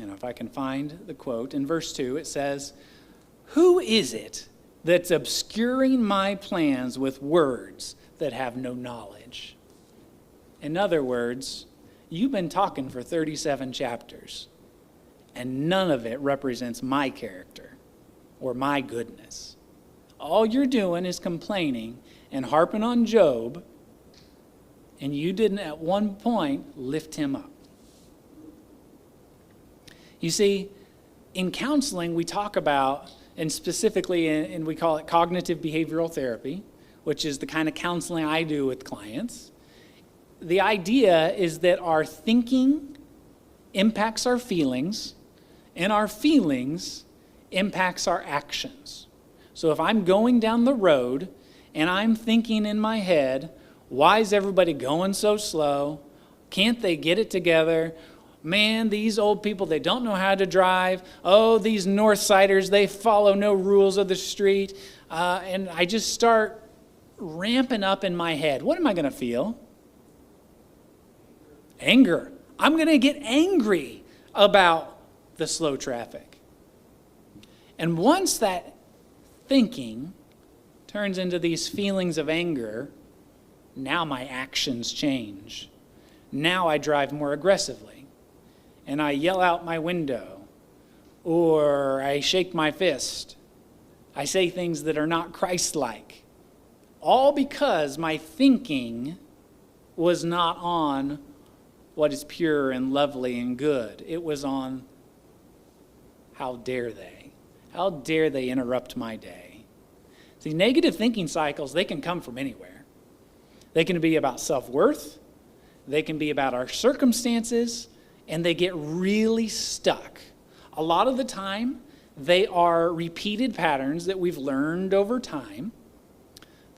And if I can find the quote, in verse 2, it says, "Who is it that's obscuring my plans with words that have no knowledge?" In other words, you've been talking for 37 chapters, and none of it represents my character or my goodness. All you're doing is complaining and harping on Job, and you didn't at one point lift him up. You see, in counseling, we talk about, and specifically, and we call it cognitive behavioral therapy, which is the kind of counseling I do with clients. The idea is that our thinking impacts our feelings, and our feelings impacts our actions. So if I'm going down the road and I'm thinking in my head, why is everybody going so slow? Can't they get it together? Man, these old people, they don't know how to drive. Oh, these Northsiders, they follow no rules of the street. And I just start ramping up in my head. What am I going to feel? Anger. I'm going to get angry about the slow traffic. And once that thinking turns into these feelings of anger, now my actions change. Now I drive more aggressively. And I yell out my window, or I shake my fist. I say things that are not Christ-like. All because my thinking was not on what is pure and lovely and good. It was on, how dare they? How dare they interrupt my day? See, negative thinking cycles, they can come from anywhere. They can be about self-worth. They can be about our circumstances. And they get really stuck. A lot of the time, they are repeated patterns that we've learned over time.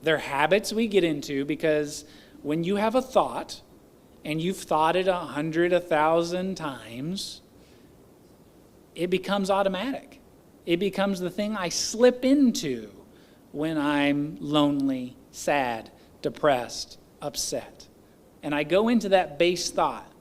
They're habits we get into because when you have a thought and you've thought it 100, 1,000 times, it becomes automatic. It becomes the thing I slip into when I'm lonely, sad, depressed, upset. And I go into that base thought.